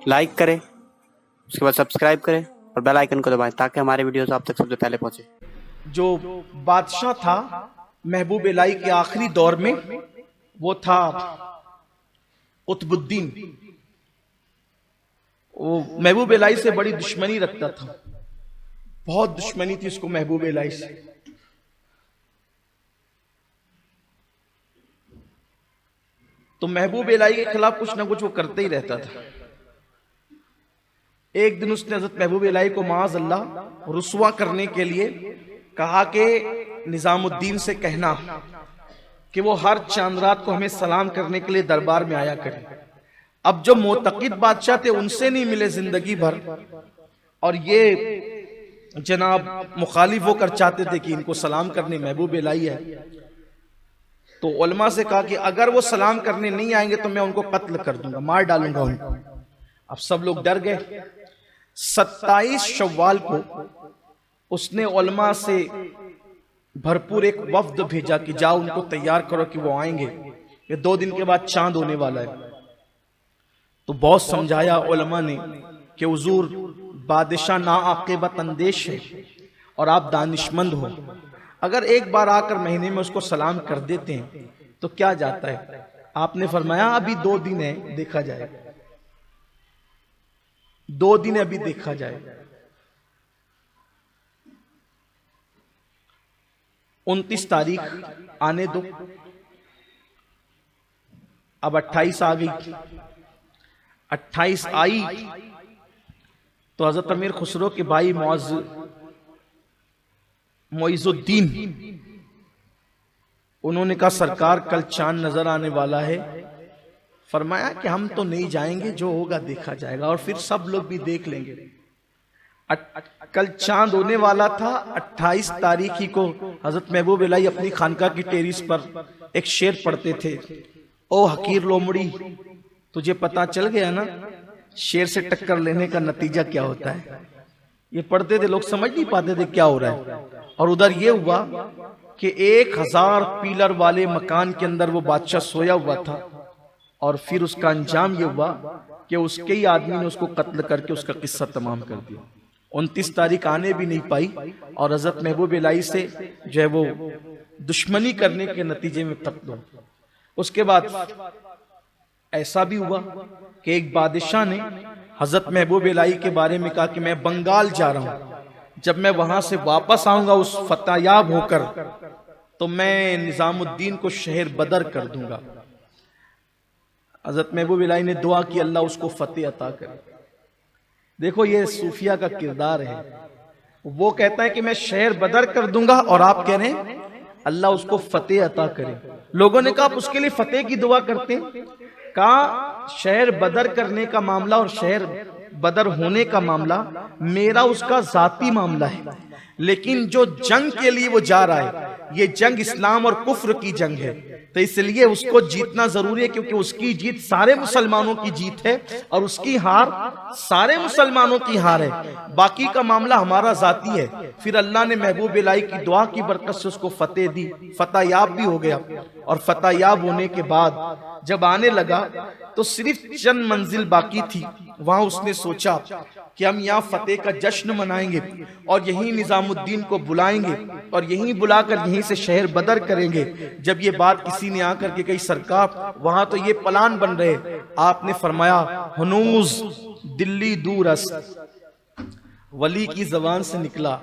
Like करें, उसके बाद सब्सक्राइब करें और बेल आइकन को दबाएं ताकि हमारे वीडियोस आप तक सबसे पहले पहुंचे। जो बादशाह था महबूब इलाही के आखिरी दौर में, वो था कुतुबुद्दीन। वो महबूब इलाही से बड़ी दुश्मनी रखता था, बहुत दुश्मनी थी उसको महबूब इलाही से। तो महबूब इलाही के खिलाफ कुछ ना कुछ वो करते ही रहता था। एक दिन उसने हजरत महबूब इलाही को माज़ अल्लाह रुसवा करने के लिए कहा कि निजामुद्दीन से कहना कि वो हर चांद रात को हमें सलाम करने के लिए दरबार में आया करे। अब जो मोतक़िद बादशाह थे उनसे नहीं मिले जिंदगी भर, और ये जनाब मुखालिफ होकर चाहते थे कि इनको सलाम करने महबूब इलाही है। तो उलमा से कहा कि अगर वो सलाम करने नहीं आएंगे तो मैं उनको कत्ल कर दूंगा, मार डालूंगा उनको। अब सब लोग डर गए। 27 शव्वाल को उसने उलमा से भरपूर एक वफ्द भेजा कि जाओ उनको तैयार करो कि वो आएंगे, ये 2 दिन के बाद चांद होने वाला है। तो बहुत समझाया उलमा ने कि हुजूर बादशाह नाआक़िबत अंदेश है और आप दानिशमंद हो, अगर एक बार आकर महीने में उसको सलाम कर देते हैं तो क्या जाता है। आपने फरमाया अभी 2 दिन है, देखा जाए, 2 दिन अभी देखा जाए। 29 तारीख आने दो, अब 28 आ गई। 28 आई तो हजरत अमीर खुसरो के भाई मोइजुद्दीन, उन्होंने कहा सरकार कल चांद नजर आने वाला है। फरमाया कि हम तो नहीं जाएंगे, जो होगा देखा जाएगा और फिर सब लोग भी देख लेंगे। कल चांद होने वाला था। 28 तारीख ही को हजरत महबूब इलाही अपनी खानका की टेरिस पर एक शेर पढ़ते थे, ओ हकीर लोमड़ी तुझे पता चल गया ना शेर से टक्कर लेने का नतीजा क्या होता है। ये पढ़ते थे, लोग समझ नहीं पाते थे क्या हो रहा है। और उधर ये हुआ कि 1000 पिलर वाले मकान के अंदर वो बादशाह सोया हुआ था, और फिर उसका अंजाम ये हुआ कि उसके ही आदमी ने उसको कत्ल करके उसका किस्सा तमाम कर दिया। 29 तारीख आने भी नहीं पाई और हजरत महबूब इलाही से जो है वो दुश्मनी करने के नतीजे में कत्ल हो। उसके बाद ऐसा भी हुआ कि एक बादशाह ने हजरत महबूब इलाही के बारे में कहा कि मैं बंगाल जा रहा हूं, जब मैं वहां से वापस आऊंगा उस फतयाब होकर तो मैं निजामुद्दीन को शहर बदर कर दूंगा। हजरत महबूब इलाही ने दुआ की अल्लाह उसको फतेह अता करे। देखो ये सूफिया का किरदार है। वो कहता है कि मैं शहर बदर कर दूंगा और आप कह रहे हैं अल्लाह उसको फतेह अता करे। लोगों ने कहा आप उसके लिए फतेह की दुआ करते हैं। कहा शहर बदर करने का मामला और शहर बदर होने का मामला मेरा उसका जाती मामला है, लेकिन जो जंग के लिए वो जा रहा है ये जंग इस्लाम और कुफ्र की जंग है, तो इसलिए उसको जीतना जरूरी है, क्योंकि उसकी जीत सारे मुसलमानों की जीत है और उसकी हार सारे मुसलमानों की हार है। बाकी का मामला हमारा जाती है। फिर अल्लाह ने महबूब इलाही की दुआ की बरकत से उसको फतेह दी, फतयाब भी हो गया। और फतयाब होने के बाद जब आने लगा तो सिर्फ चंद मंजिल बाकी थी। वहां उसने सोचा कि हम यहाँ फतेह का जश्न मनाएंगे और यहीं निजामुद्दीन को बुलाएंगे और यहीं बुलाकर यहीं से शहर बदर करेंगे। जब ये बात किसी ने आकर के कही सरकार वहां तो ये प्लान बन रहे, आपने फरमाया हुनूज दिल्ली दूर अस्त, वली की जबान से निकला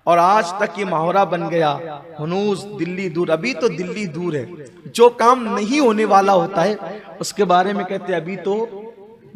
और आज तक ये मुहावरा बन गया, हुनूज दिल्ली दूर। अभी तो दिल्ली दूर है, जो काम नहीं होने वाला होता है उसके बारे में कहते हैं अभी तो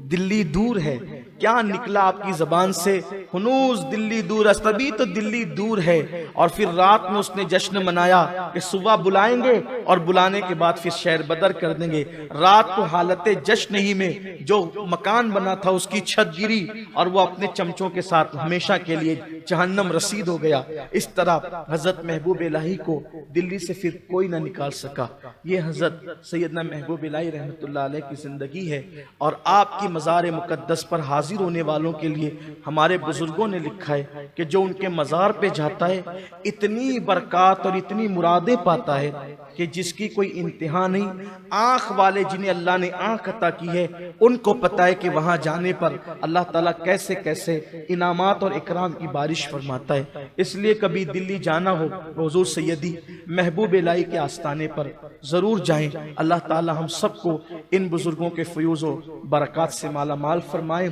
दिल्ली दूर है। क्या निकला आपकी जबान से, हुनूज दिल्ली दूर, अभी तो दिल्ली दूर है। और फिर रात में उसने जश्न मनाया कि सुबह बुलाएंगे और बुलाने के बाद फिर शहर बदर कर देंगे। रात को हालत जश्न ही में जो मकान बना था उसकी छत गिरी और वो अपने चमचों के साथ हमेशा के लिए जहन्नम रसीद हो गया। इस तरह हजरत महबूब इलाही को दिल्ली से फिर कोई ना निकाल सका। ये हजरत सैयदना महबूब इलाही रहमतुल्लाह अलैह की जिंदगी है। और आपकी मज़ार मुक़द्दस पर हाजिर होने वालों के लिए हमारे बुजुर्गों ने लिखा है कि जो उनके मज़ार पे जाता है اتنی برکات اور اتنی مرادیں پاتا ہے کہ جس کی کوئی انتہا نہیں۔ آنکھ والے جنہیں اللہ نے آنکھ عطا کی ہے ان کو پتہ ہے کہ وہاں جانے پر اللہ تعالیٰ کیسے کیسے انعامات اور اکرام کی بارش فرماتا ہے۔ اس لیے کبھی دلی جانا ہو حضور سیدی محبوب الہی کے آستانے پر ضرور جائیں۔ اللہ تعالیٰ ہم سب کو ان بزرگوں کے فیوز و برکات سے مالا مال فرمائے۔